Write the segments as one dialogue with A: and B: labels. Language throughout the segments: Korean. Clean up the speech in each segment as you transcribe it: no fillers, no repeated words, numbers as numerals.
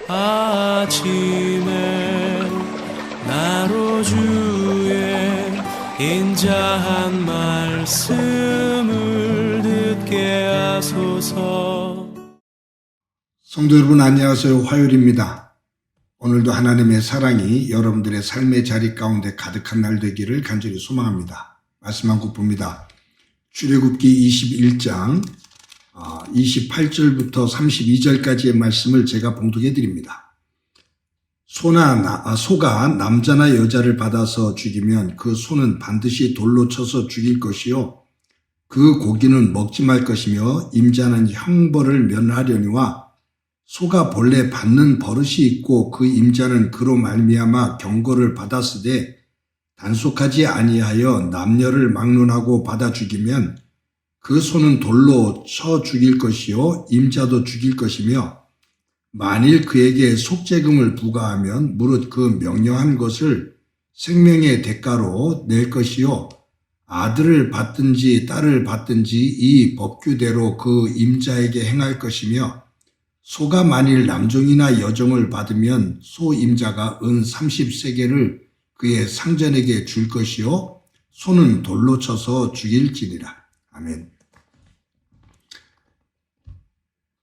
A: 아침에 나로 주의 인자한 말씀을 듣게 하소서.
B: 성도 여러분 안녕하세요. 화요일입니다. 오늘도 하나님의 사랑이 여러분들의 삶의 자리 가운데 가득한 날 되기를 간절히 소망합니다. 말씀 한 국 봅니다. 출애굽기 21장 28절부터 32절까지의 말씀을 제가 봉독해 드립니다. 소가 남자나 여자를 받아서 죽이면 그 소는 반드시 돌로 쳐서 죽일 것이요 그 고기는 먹지 말 것이며 임자는 형벌을 면하려니와 소가 본래 받는 버릇이 있고 그 임자는 그로 말미암아 경고를 받았으되 단속하지 아니하여 남녀를 막론하고 받아 죽이면 그 소는 돌로 쳐 죽일 것이요 임자도 죽일 것이며 만일 그에게 속죄금을 부과하면 무릇 그 명령한 것을 생명의 대가로 낼 것이요 아들을 받든지 딸을 받든지 이 법규대로 그 임자에게 행할 것이며 소가 만일 남종이나 여종을 받으면 소 임자가 은 30세겔을 그의 상전에게 줄 것이요 소는 돌로 쳐서 죽일지니라. 아멘.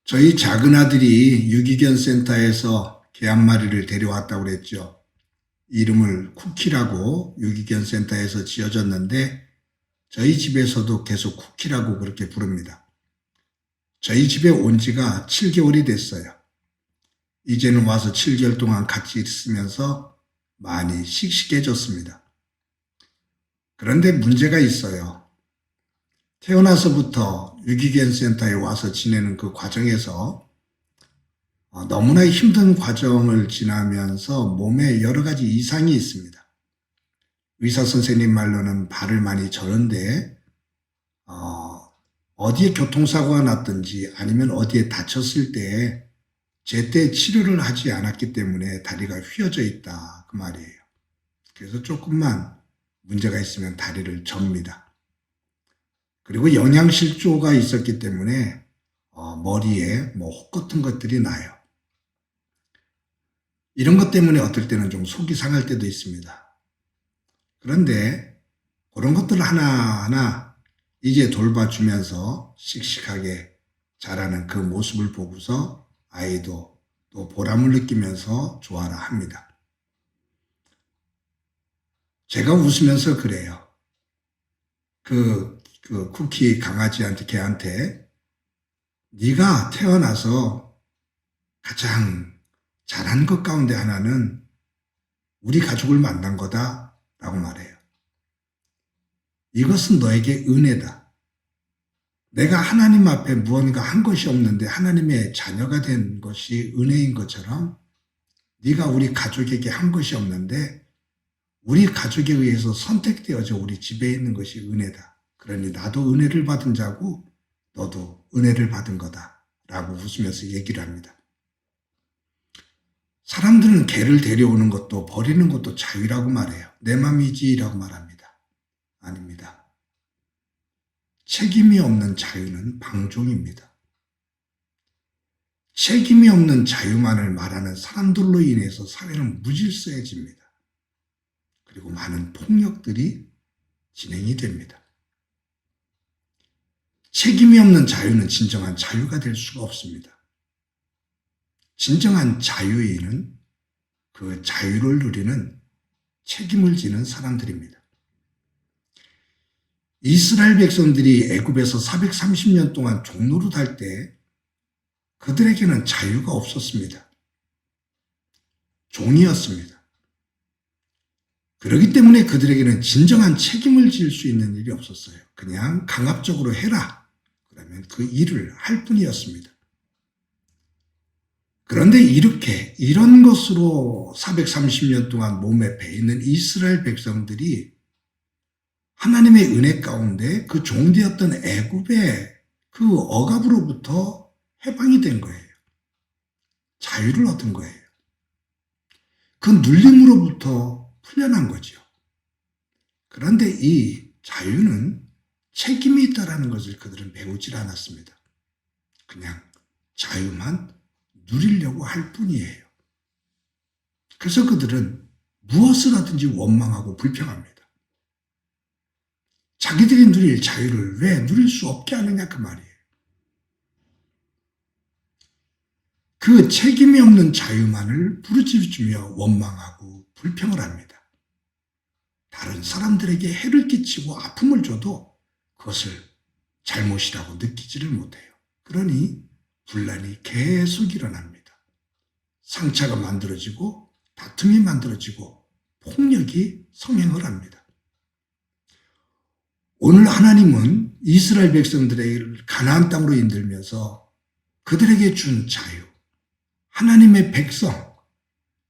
B: 저희 작은 아들이 유기견 센터에서 개 한 마리를 데려왔다고 그랬죠. 이름을 쿠키라고 유기견 센터에서 지어졌는데 저희 집에서도 계속 쿠키라고 그렇게 부릅니다. 저희 집에 온 지가 7개월이 됐어요. 이제는 와서 7개월 동안 같이 있으면서 많이 씩씩해졌습니다. 그런데 문제가 있어요. 태어나서부터 유기견 센터에 와서 지내는 그 과정에서 너무나 힘든 과정을 지나면서 몸에 여러 가지 이상이 있습니다. 의사 선생님 말로는 발을 많이 저는데 어디에 교통사고가 났든지 아니면 어디에 다쳤을 때 제때 치료를 하지 않았기 때문에 다리가 휘어져 있다 그 말이에요. 그래서 조금만 문제가 있으면 다리를 접니다. 그리고 영양실조가 있었기 때문에 머리에 혹 같은 것들이 나요. 이런 것 때문에 어떨 때는 좀 속이 상할 때도 있습니다. 그런데 그런 것들 하나하나 이제 돌봐주면서 씩씩하게 자라는 그 모습을 보고서 아이도 또 보람을 느끼면서 좋아라 합니다. 제가 웃으면서 그래요. 그 쿠키 강아지한테 걔한테 네가 태어나서 가장 잘한 것 가운데 하나는 우리 가족을 만난 거다 라고 말해요. 이것은 너에게 은혜다. 내가 하나님 앞에 무언가 한 것이 없는데 하나님의 자녀가 된 것이 은혜인 것처럼 네가 우리 가족에게 한 것이 없는데 우리 가족에 의해서 선택되어져 우리 집에 있는 것이 은혜다. 그러니 나도 은혜를 받은 자고 너도 은혜를 받은 거다 라고 웃으면서 얘기를 합니다. 사람들은 개를 데려오는 것도 버리는 것도 자유라고 말해요. 내 맘이지 라고 말합니다. 아닙니다. 책임이 없는 자유는 방종입니다. 책임이 없는 자유만을 말하는 사람들로 인해서 사회는 무질서해집니다. 그리고 많은 폭력들이 진행이 됩니다. 책임이 없는 자유는 진정한 자유가 될 수가 없습니다. 진정한 자유인은 그 자유를 누리는 책임을 지는 사람들입니다. 이스라엘 백성들이 애굽에서 430년 동안 종노릇 할 때 그들에게는 자유가 없었습니다. 종이었습니다. 그렇기 때문에 그들에게는 진정한 책임을 질 수 있는 일이 없었어요. 그냥 강압적으로 해라. 그러면 그 일을 할 뿐이었습니다. 그런데 이런 것으로 430년 동안 몸에 배있는 이스라엘 백성들이 하나님의 은혜 가운데 그 종되었던 애굽의 그 억압으로부터 해방이 된 거예요. 자유를 얻은 거예요. 그 눌림으로부터 풀려난 거죠. 그런데 이 자유는 책임이 있다는 것을 그들은 배우질 않았습니다. 그냥 자유만 누리려고 할 뿐이에요. 그래서 그들은 무엇을 하든지 원망하고 불평합니다. 자기들이 누릴 자유를 왜 누릴 수 없게 하느냐 그 말이에요. 그 책임이 없는 자유만을 부르짖으며 원망하고 불평을 합니다. 다른 사람들에게 해를 끼치고 아픔을 줘도 그것을 잘못이라고 느끼지를 못해요. 그러니 분란이 계속 일어납니다. 상처가 만들어지고 다툼이 만들어지고 폭력이 성행을 합니다. 오늘 하나님은 이스라엘 백성들을 가나안 땅으로 인도하면서 그들에게 준 자유, 하나님의 백성,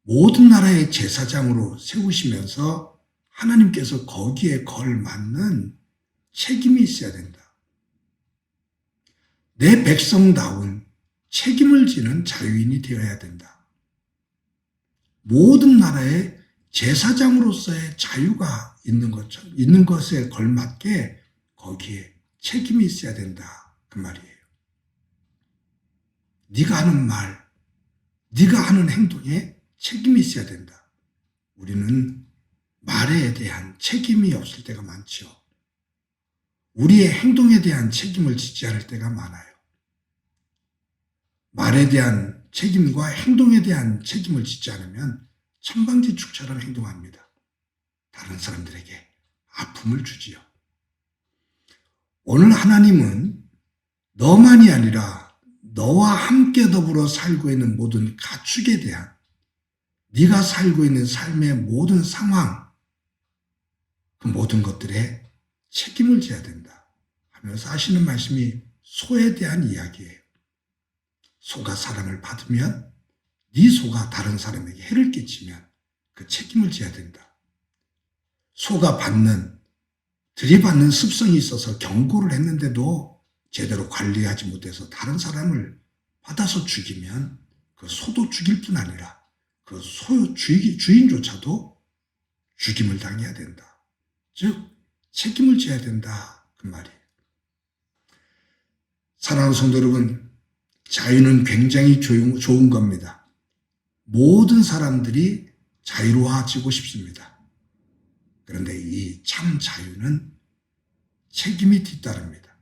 B: 모든 나라의 제사장으로 세우시면서 하나님께서 거기에 걸맞는 책임이 있어야 된다. 내 백성다운 책임을 지는 자유인이 되어야 된다. 모든 나라의 제사장으로서의 자유가 있는 것에 걸맞게 거기에 책임이 있어야 된다. 그 말이에요. 네가 하는 말, 네가 하는 행동에 책임이 있어야 된다. 우리는 말에 대한 책임이 없을 때가 많죠. 우리의 행동에 대한 책임을 지지 않을 때가 많아요. 말에 대한 책임과 행동에 대한 책임을 지지 않으면 천방지축처럼 행동합니다. 다른 사람들에게 아픔을 주지요. 오늘 하나님은 너만이 아니라 너와 함께 더불어 살고 있는 모든 가축에 대한 네가 살고 있는 삶의 모든 상황, 그 모든 것들에 책임을 져야 된다 하면서 하시는 말씀이 소에 대한 이야기예요. 소가 사랑을 받으면 네 소가 다른 사람에게 해를 끼치면 그 책임을 져야 된다. 소가 들이받는 습성이 있어서 경고를 했는데도 제대로 관리하지 못해서 다른 사람을 받아서 죽이면 그 소도 죽일 뿐 아니라 그 소 주인조차도 죽임을 당해야 된다. 즉 책임을 져야 된다 그 말이에요. 사랑하는 성도 여러분, 자유는 굉장히 좋은 겁니다. 모든 사람들이 자유로워지고 싶습니다. 그런데 이 참 자유는 책임이 뒤따릅니다.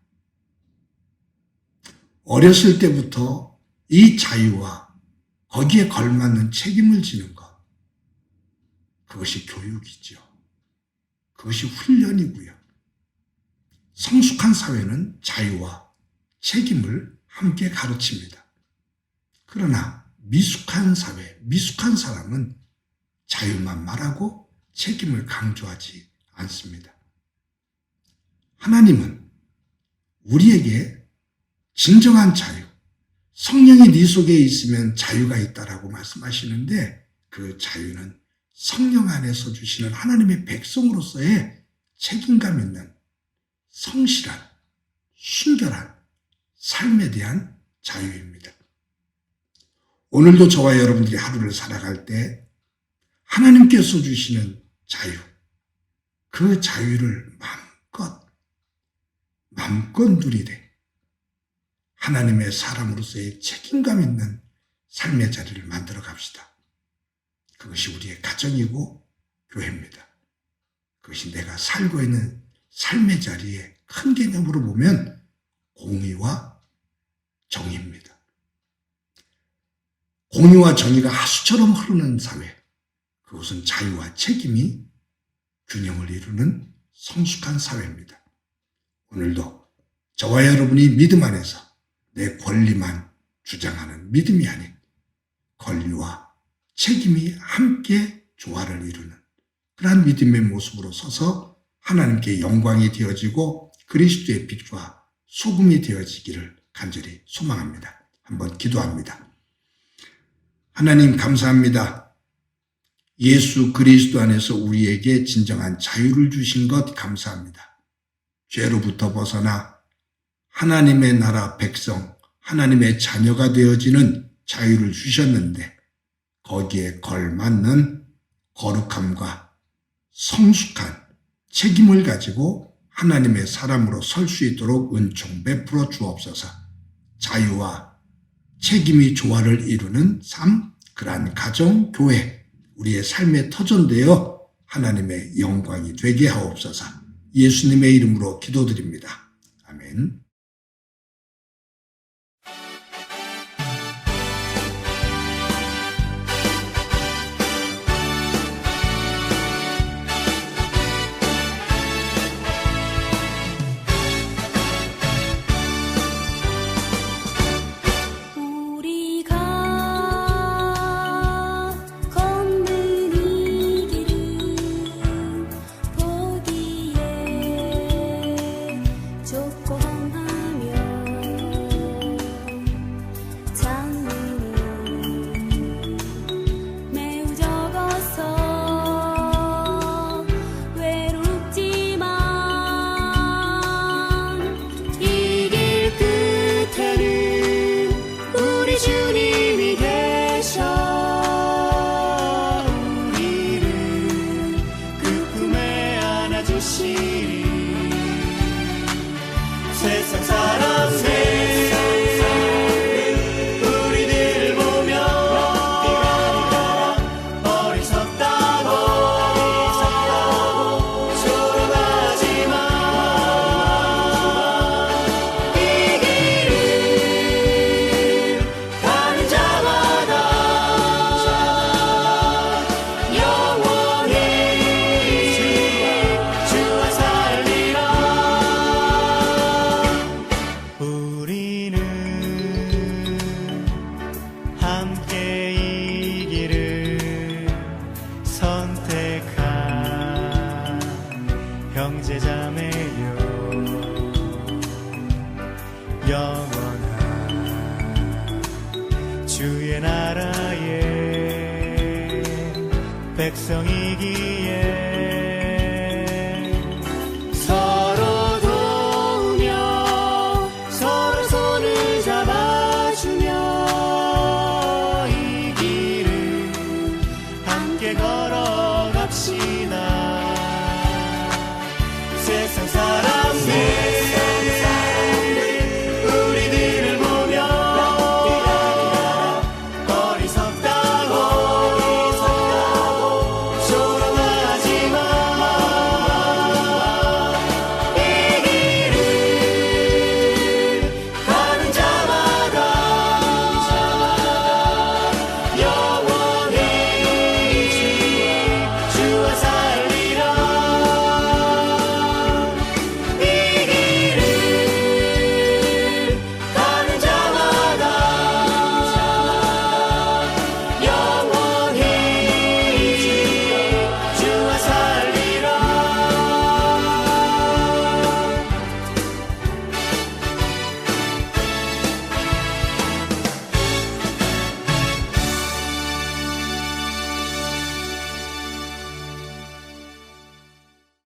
B: 어렸을 때부터 이 자유와 거기에 걸맞는 책임을 지는 것, 그것이 교육이죠. 그것이 훈련이고요. 성숙한 사회는 자유와 책임을 함께 가르칩니다. 그러나 미숙한 사회, 미숙한 사람은 자유만 말하고 책임을 강조하지 않습니다. 하나님은 우리에게 진정한 자유, 성령이 네 속에 있으면 자유가 있다라고 말씀하시는데 그 자유는 성령 안에서 주시는 하나님의 백성으로서의 책임감 있는 성실한, 순결한 삶에 대한 자유입니다. 오늘도 저와 여러분들이 하루를 살아갈 때 하나님께서 주시는 자유, 그 자유를 마음껏 누리되 하나님의 사람으로서의 책임감 있는 삶의 자리를 만들어 갑시다. 그것이 우리의 가정이고 교회입니다. 그것이 내가 살고 있는 삶의 자리에 큰 개념으로 보면 공의와 정의입니다. 공의와 정의가 하수처럼 흐르는 사회, 그것은 자유와 책임이 균형을 이루는 성숙한 사회입니다. 오늘도 저와 여러분이 믿음 안에서 내 권리만 주장하는 믿음이 아닌 권리와 책임이 함께 조화를 이루는 그러한 믿음의 모습으로 서서 하나님께 영광이 되어지고 그리스도의 빛과 소금이 되어지기를 간절히 소망합니다. 한번 기도합니다. 하나님 감사합니다. 예수 그리스도 안에서 우리에게 진정한 자유를 주신 것 감사합니다. 죄로부터 벗어나 하나님의 나라 백성, 하나님의 자녀가 되어지는 자유를 주셨는데 거기에 걸맞는 거룩함과 성숙한 책임을 가지고 하나님의 사람으로 설 수 있도록 은총 베풀어 주옵소서. 자유와 책임이 조화를 이루는 삶, 그러한 가정, 교회, 우리의 삶의 터전되어 하나님의 영광이 되게 하옵소서. 예수님의 이름으로 기도드립니다. 아멘.
A: 세상 사람들 우리들 보며 어리석다고 조롱하지만 이 길을 가는 자마다 영원히 주와 살리라. 우리는 함께 이 길을 선택한 형제자매요. 영원한 주의 나라의 백성이기에